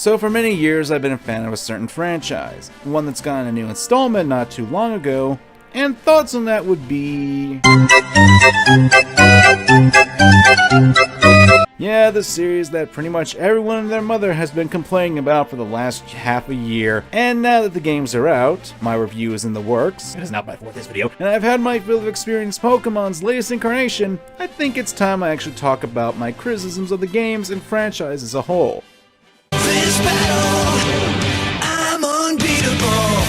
So for many years I've been a fan of a certain franchise, one that's gotten a new installment not too long ago, and thoughts on that would be... Yeah, the series that pretty much everyone and their mother has been complaining about for the last half a year, and now that the games are out, my review is in the works, it is not my fourth this video, and I've had my fill of experience Pokemon's latest incarnation, I think it's time I actually talk about my criticisms of the games and franchise as a whole. This battle, I'm unbeatable,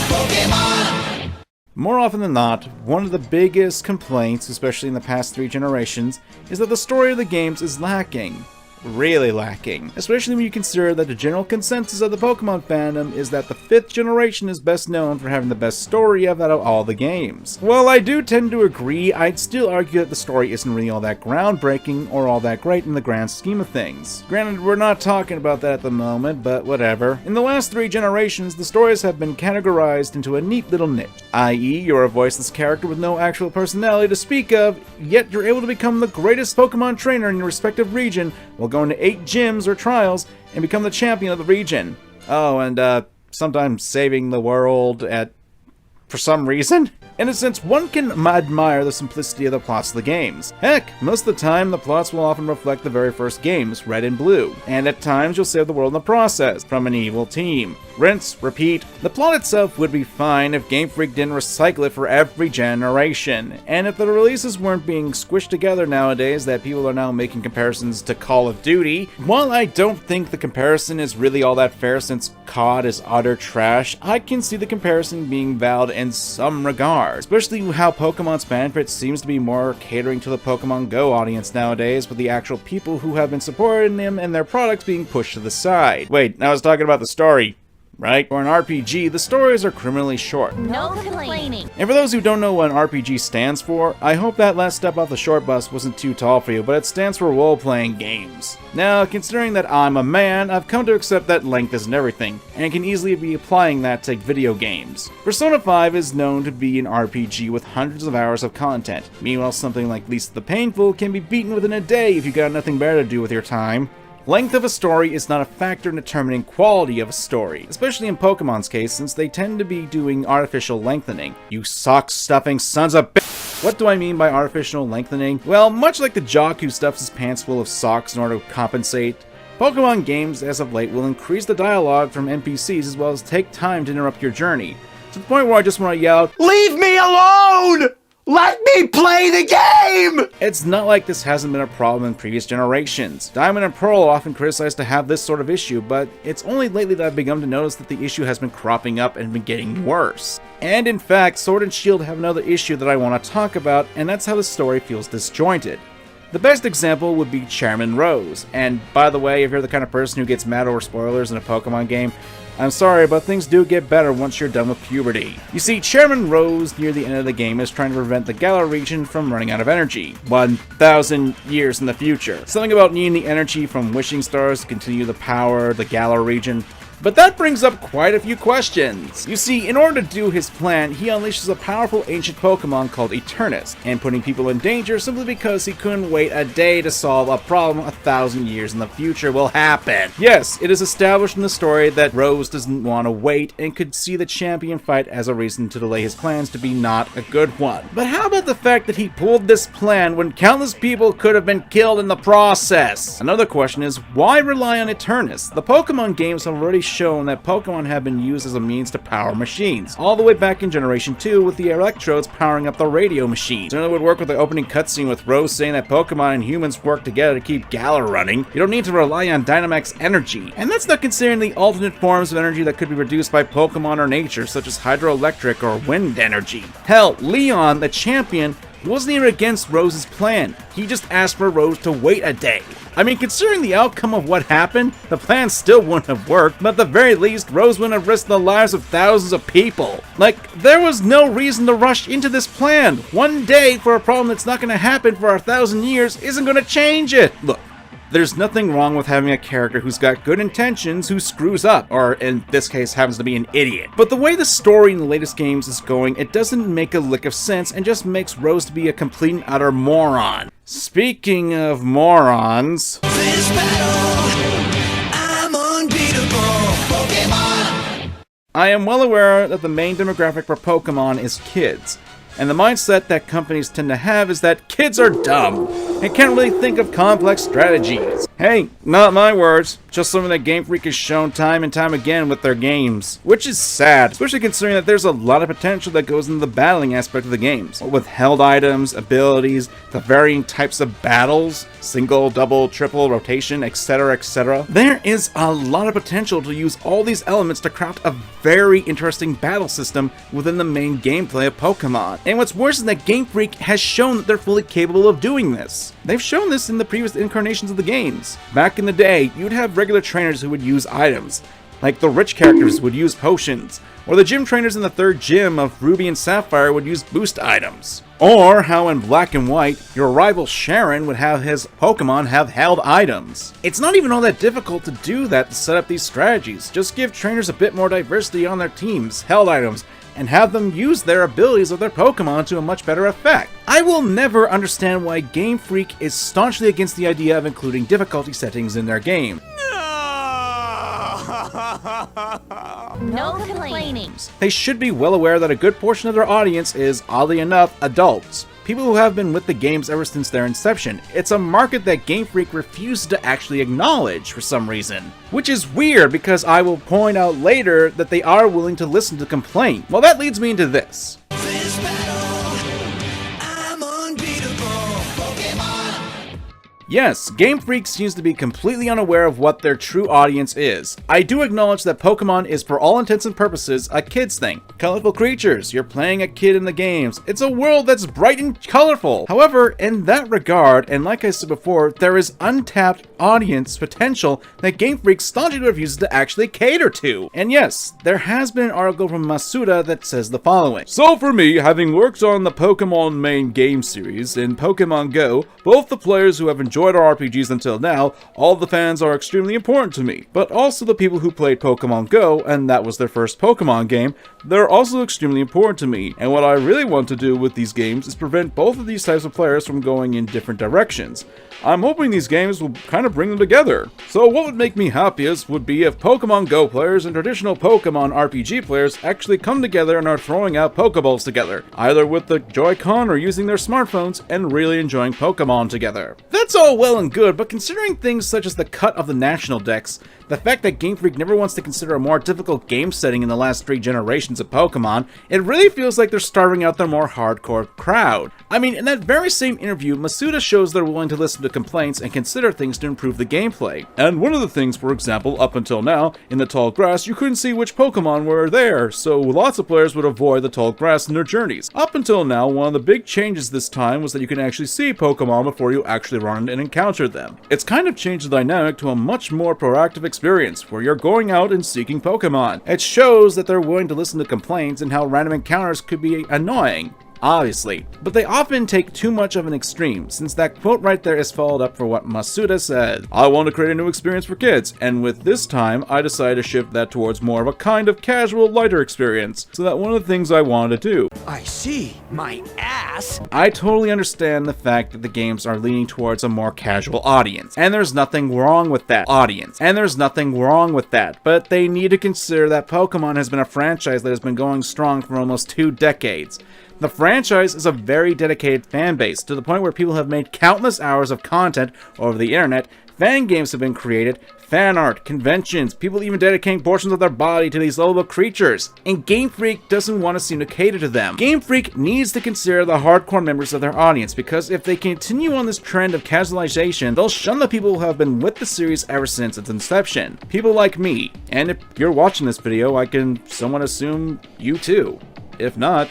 Pokemon! More often than not, one of the biggest complaints, especially in the past 3 generations, is that the story of the games is lacking. Really lacking. Especially when you consider that the general consensus of the Pokemon fandom is that the 5th generation is best known for having the best story out of all the games. While I do tend to agree, I'd still argue that the story isn't really all that groundbreaking or all that great in the grand scheme of things. Granted, we're not talking about that at the moment, but whatever. In the last 3 generations, the stories have been categorized into a neat little niche, i.e. you're a voiceless character with no actual personality to speak of, yet you're able to become the greatest Pokemon trainer in your respective region while going to 8 gyms or trials and become the champion of the region. Oh, and sometimes saving the world for some reason. In a sense, one can admire the simplicity of the plots of the games. Heck, most of the time, the plots will often reflect the very first games, Red and Blue, and at times you'll save the world in the process, from an evil team. Rinse, repeat. The plot itself would be fine if Game Freak didn't recycle it for every generation, and if the releases weren't being squished together nowadays that people are now making comparisons to Call of Duty. While I don't think the comparison is really all that fair since COD is utter trash, I can see the comparison being valid in some regard. Especially how Pokemon's fanfare seems to be more catering to the Pokemon Go audience nowadays, with the actual people who have been supporting them and their products being pushed to the side. Wait, I was talking about the story, right? For an RPG, the stories are criminally short. No complaining. And for those who don't know what an RPG stands for, I hope that last step off the short bus wasn't too tall for you, but it stands for role-playing games. Now, considering that I'm a man, I've come to accept that length isn't everything, and can easily be applying that to video games. Persona 5 is known to be an RPG with hundreds of hours of content. Meanwhile, something like Lisa the Painful can be beaten within a day if you got nothing better to do with your time. Length of a story is not a factor in determining quality of a story, especially in Pokemon's case since they tend to be doing artificial lengthening. You sock-stuffing sons of bitch! What do I mean by artificial lengthening? Well, much like the jock who stuffs his pants full of socks in order to compensate, Pokemon games as of late will increase the dialogue from NPCs as well as take time to interrupt your journey, to the point where I just want to yell out, "Leave me alone! Let me play the game!" It's not like this hasn't been a problem in previous generations. Diamond and Pearl are often criticized to have this sort of issue, but it's only lately that I've begun to notice that the issue has been cropping up and been getting worse. And in fact, Sword and Shield have another issue that I want to talk about, and that's how the story feels disjointed. The best example would be Chairman Rose, and by the way, if you're the kind of person who gets mad over spoilers in a Pokemon game, I'm sorry, but things do get better once you're done with puberty. You see, Chairman Rose near the end of the game is trying to prevent the Galar region from running out of energy, 1,000 years in the future. Something about needing the energy from wishing stars to continue to power the Galar region. But that brings up quite a few questions. You see, in order to do his plan, he unleashes a powerful ancient Pokemon called Eternus, and putting people in danger simply because he couldn't wait a day to solve a problem 1,000 years in the future will happen. Yes, it is established in the story that Rose doesn't want to wait and could see the champion fight as a reason to delay his plans to be not a good one. But how about the fact that he pulled this plan when countless people could have been killed in the process? Another question is, why rely on Eternus? The Pokemon games have already shown that Pokemon have been used as a means to power machines, all the way back in Generation 2 with the electrodes powering up the radio machine. Certainly would work with the opening cutscene with Rose saying that Pokemon and humans work together to keep Galar running. You don't need to rely on Dynamax energy. And that's not considering the alternate forms of energy that could be produced by Pokemon or nature, such as hydroelectric or wind energy. Hell, Leon, the champion, wasn't even against Rose's plan. He just asked for Rose to wait a day. I mean, considering the outcome of what happened, the plan still wouldn't have worked, but at the very least, Rose wouldn't have risked the lives of thousands of people. Like, there was no reason to rush into this plan. One day for a problem that's not going to happen for 1,000 years isn't going to change it. Look, there's nothing wrong with having a character who's got good intentions who screws up, or in this case happens to be an idiot. But the way the story in the latest games is going, it doesn't make a lick of sense and just makes Rose to be a complete and utter moron. Speaking of morons... This battle, I'm unbeatable. I am well aware that the main demographic for Pokemon is kids, and the mindset that companies tend to have is that kids are dumb and can't really think of complex strategies. Hey, not my words, just something that Game Freak has shown time and time again with their games. Which is sad, especially considering that there's a lot of potential that goes into the battling aspect of the games. With held items, abilities, the varying types of battles, single, double, triple, rotation, etc, etc. There is a lot of potential to use all these elements to craft a very interesting battle system within the main gameplay of Pokemon. And what's worse is that Game Freak has shown that they're fully capable of doing this. They've shown this in the previous incarnations of the games. Back in the day, you'd have regular trainers who would use items, like the rich characters would use potions, or the gym trainers in the third gym of Ruby and Sapphire would use boost items. Or how in Black and White, your rival Sharon would have his Pokemon have held items. It's not even all that difficult to do that to set up these strategies. Just give trainers a bit more diversity on their teams, held items, and have them use their abilities of their Pokemon to a much better effect. I will never understand why Game Freak is staunchly against the idea of including difficulty settings in their game. No complaining. They should be well aware that a good portion of their audience is, oddly enough, adults. People who have been with the games ever since their inception. It's a market that Game Freak refuses to actually acknowledge for some reason. Which is weird because I will point out later that they are willing to listen to complaint. Well, that leads me into this. Yes, Game Freak seems to be completely unaware of what their true audience is. I do acknowledge that Pokemon is for all intents and purposes a kid's thing. Colorful creatures, you're playing a kid in the games. It's a world that's bright and colorful. However, in that regard, and like I said before, there is untapped audience potential that Game Freak staunchly refuses to actually cater to. And yes, there has been an article from Masuda that says the following. So for me, having worked on the Pokemon main game series in Pokemon Go, both the players who have enjoyed our RPGs until now, all the fans are extremely important to me, but also the people who played Pokemon Go, and that was their first Pokemon game, they're also extremely important to me, and what I really want to do with these games is prevent both of these types of players from going in different directions. I'm hoping these games will kind of bring them together. So what would make me happiest would be if Pokemon Go players and traditional Pokemon RPG players actually come together and are throwing out Pokeballs together, either with the Joy-Con or using their smartphones, and really enjoying Pokemon together. That's all well and good, but considering things such as the cut of the national decks, the fact that Game Freak never wants to consider a more difficult game setting in the last 3 generations of Pokemon, it really feels like they're starving out their more hardcore crowd. I mean, in that very same interview, Masuda shows they're willing to listen to complaints and consider things to improve the gameplay. And one of the things, for example, up until now, in the tall grass, you couldn't see which Pokemon were there, so lots of players would avoid the tall grass in their journeys. Up until now, one of the big changes this time was that you can actually see Pokemon before you actually run and encounter them. It's kind of changed the dynamic to a much more proactive experience, where you're going out and seeking Pokemon. It shows that they're willing to listen to complaints and how random encounters could be annoying. Obviously, but they often take too much of an extreme, since that quote right there is followed up for what Masuda said. I want to create a new experience for kids, and with this time, I decided to shift that towards more of a kind of casual, lighter experience, so that one of the things I wanted to do. I see, my ass! I totally understand the fact that the games are leaning towards a more casual audience, and there's nothing wrong with that but they need to consider that Pokemon has been a franchise that has been going strong for almost 2 decades. The franchise is a very dedicated fan base, to the point where people have made countless hours of content over the internet, fan games have been created, fan art, conventions, people even dedicating portions of their body to these lovable creatures, and Game Freak doesn't want to seem to cater to them. Game Freak needs to consider the hardcore members of their audience, because if they continue on this trend of casualization, they'll shun the people who have been with the series ever since its inception. People like me, and if you're watching this video, I can somewhat assume you too. If not,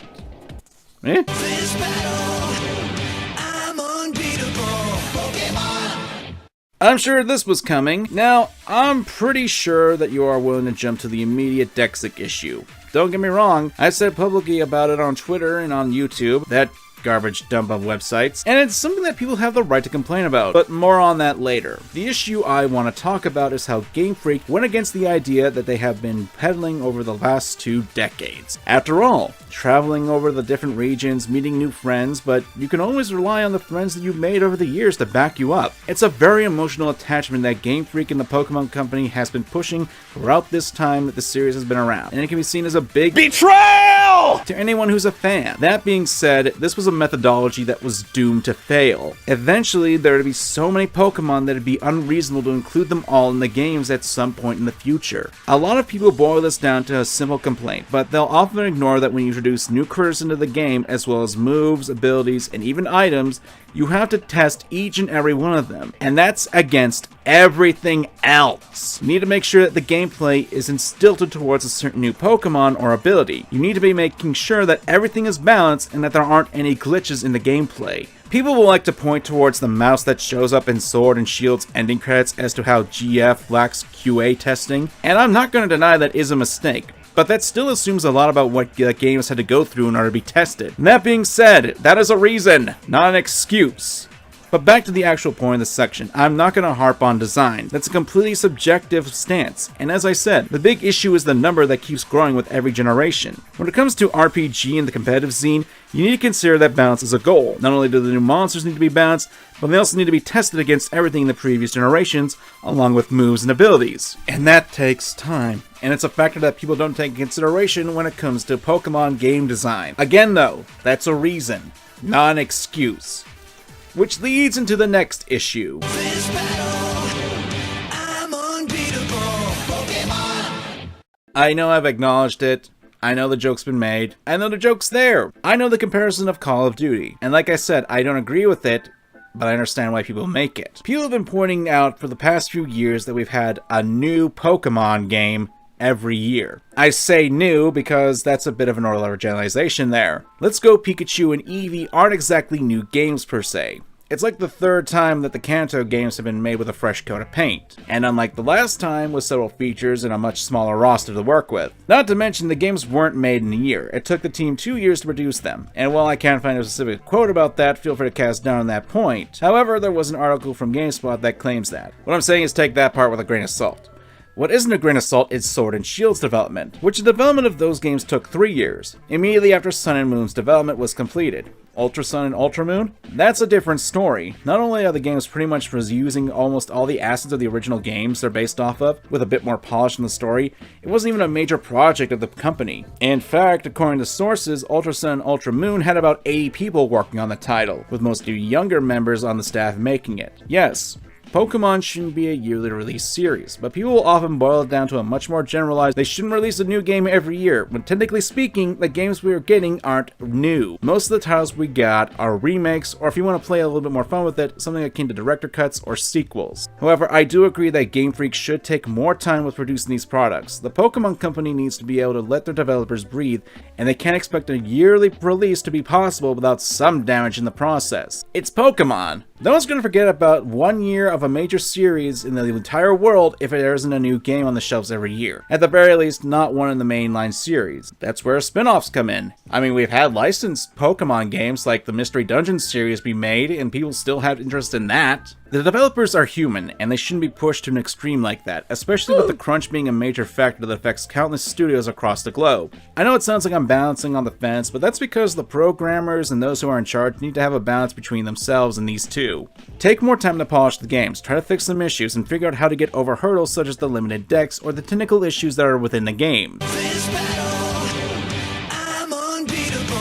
This battle, I'm unbeatable, Pokemon. I'm sure this was coming. Now, I'm pretty sure that you are willing to jump to the immediate Dexic issue. Don't get me wrong, I said publicly about it on Twitter and on YouTube that garbage dump of websites, and it's something that people have the right to complain about, but more on that later. The issue I want to talk about is how Game Freak went against the idea that they have been peddling over the last 2 decades. After all, traveling over the different regions, meeting new friends, but you can always rely on the friends that you've made over the years to back you up. It's a very emotional attachment that Game Freak and the Pokemon Company has been pushing throughout this time that the series has been around, and it can be seen as a big betrayal to anyone who's a fan. That being said, this was a methodology that was doomed to fail. Eventually, there would be so many Pokemon that it'd be unreasonable to include them all in the games at some point in the future. A lot of people boil this down to a simple complaint, but they'll often ignore that when you introduce new critters into the game, as well as moves, abilities, and even items, you have to test each and every one of them, and that's against everything else. You need to make sure that the gameplay isn't stilted towards a certain new Pokemon or ability. You need to be making sure that everything is balanced and that there aren't any glitches in the gameplay. People will like to point towards the mouse that shows up in Sword and Shield's ending credits as to how GF lacks QA testing, and I'm not going to deny that is a mistake. But that still assumes a lot about what games had to go through in order to be tested. And that being said, that is a reason, not an excuse. But back to the actual point of this section, I'm not going to harp on design. That's a completely subjective stance, and as I said, the big issue is the number that keeps growing with every generation. When it comes to RPG and the competitive scene, you need to consider that balance as a goal. Not only do the new monsters need to be balanced, but they also need to be tested against everything in the previous generations, along with moves and abilities. And that takes time. And it's a factor that people don't take into consideration when it comes to Pokemon game design. Again though, that's a reason, not an excuse. Which leads into the next issue. This battle, I'm unbeatable. Pokemon. I know I've acknowledged it. I know the joke's been made. I know the joke's there. I know the comparison of Call of Duty. And like I said, I don't agree with it, but I understand why people make it. People have been pointing out for the past few years that we've had a new Pokemon game every year. I say new because that's a bit of an overgeneralization there. Let's Go Pikachu and Eevee aren't exactly new games per se. It's like the 3rd time that the Kanto games have been made with a fresh coat of paint, and unlike the last time with several features and a much smaller roster to work with. Not to mention the games weren't made in a year, it took the team 2 years to produce them, and while I can't find a specific quote about that, feel free to cast down on that point. However, there was an article from GameSpot that claims that. What I'm saying is take that part with a grain of salt. What isn't a grain of salt is Sword and Shield's development, which the development of those games took 3 years, immediately after Sun and Moon's development was completed. Ultra Sun and Ultra Moon? That's a different story. Not only are the games pretty much reusing almost all the assets of the original games they're based off of, with a bit more polish in the story, it wasn't even a major project of the company. In fact, according to sources, Ultra Sun and Ultra Moon had about 80 people working on the title, with most younger members on the staff making it. Yes, Pokemon shouldn't be a yearly release series, but people will often boil it down to a much more generalized, they shouldn't release a new game every year, when technically speaking, the games we are getting aren't new. Most of the titles we got are remakes, or if you want to play a little bit more fun with it, something akin to director cuts or sequels. However, I do agree that Game Freak should take more time with producing these products. The Pokemon Company needs to be able to let their developers breathe, and they can't expect a yearly release to be possible without some damage in the process. It's Pokemon! No one's going to forget about 1 year of a major series in the entire world if there isn't a new game on the shelves every year. At the very least, not one in the mainline series. That's where spin-offs come in. I mean, we've had licensed Pokemon games like the Mystery Dungeon series be made, and people still have interest in that. The developers are human, and they shouldn't be pushed to an extreme like that, especially with the crunch being a major factor that affects countless studios across the globe. I know it sounds like I'm balancing on the fence, but that's because the programmers and those who are in charge need to have a balance between themselves and these two. Take more time to polish the games, try to fix some issues, and figure out how to get over hurdles such as the limited decks or the technical issues that are within the game. This battle, I'm unbeatable.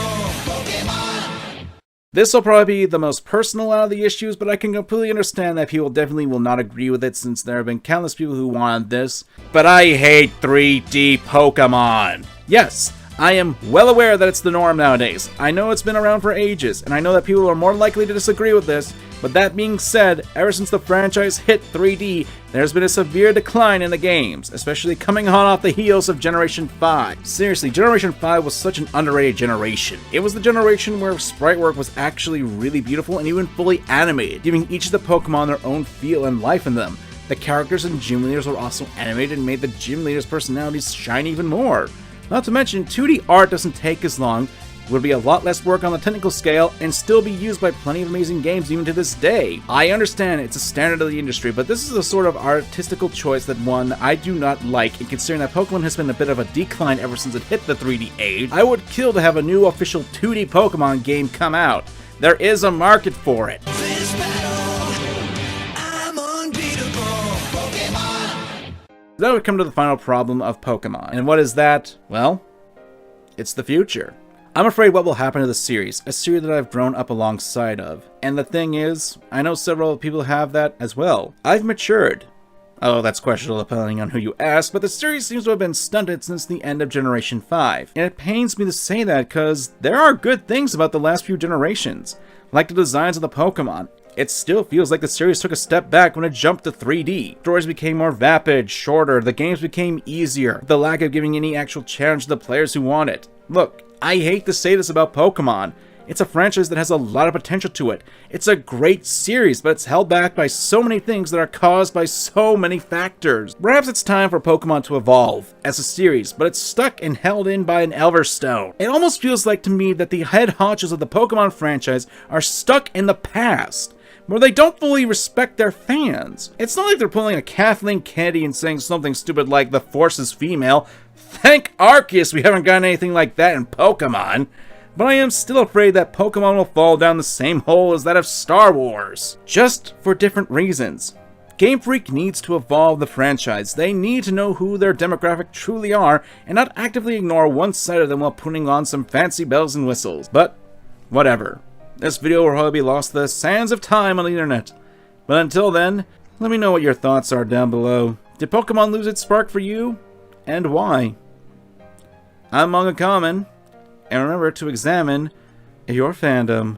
Pokemon. This will probably be the most personal out of the issues, but I can completely understand that people definitely will not agree with it since there have been countless people who wanted this. But I hate 3D Pokemon! Yes, I am well aware that it's the norm nowadays. I know it's been around for ages, and I know that people are more likely to disagree with this, but that being said, ever since the franchise hit 3D, there's been a severe decline in the games, especially coming on off the heels of Generation 5. Seriously, Generation 5 was such an underrated generation. It was the generation where sprite work was actually really beautiful and even fully animated, giving each of the Pokemon their own feel and life in them. The characters and gym leaders were also animated and made the gym leaders' personalities shine even more. Not to mention, 2D art doesn't take as long, would be a lot less work on the technical scale and still be used by plenty of amazing games even to this day. I understand it's a standard of the industry, but this is a sort of artistical choice that one I do not like, and considering that Pokemon has been a bit of a decline ever since it hit the 3D age, I would kill to have a new official 2D Pokemon game come out. There is a market for it. This battle, I'm unbeatable. Pokemon. Then we come to the final problem of Pokemon. And what is that? Well, it's the future. I'm afraid what will happen to the series, a series that I've grown up alongside of. And the thing is, I know several people have that as well. I've matured. Oh, that's questionable depending on who you ask, but the series seems to have been stunted since the end of Generation 5. And it pains me to say that because there are good things about the last few generations, like the designs of the Pokemon. It still feels like the series took a step back when it jumped to 3D. Stories became more vapid, shorter, the games became easier, the lack of giving any actual challenge to the players who want it. Look, I hate to say this about Pokemon. It's a franchise that has a lot of potential to it. It's a great series, but it's held back by so many things that are caused by so many factors. Perhaps it's time for Pokemon to evolve as a series, but it's stuck and held in by an Elverstone. It almost feels like to me that the head honchos of the Pokemon franchise are stuck in the past, where they don't fully respect their fans. It's not like they're pulling a Kathleen Kennedy and saying something stupid like the Force is female. Thank Arceus we haven't gotten anything like that in Pokemon. But I am still afraid that Pokemon will fall down the same hole as that of Star Wars, just for different reasons. Game Freak needs to evolve the franchise. They need to know who their demographic truly are and not actively ignore one side of them while putting on some fancy bells and whistles. But whatever. This video will probably be lost to the sands of time on the internet. But until then, let me know what your thoughts are down below. Did Pokemon lose its spark for you? And why? I'm MangaKamen. And remember to examine your fandom.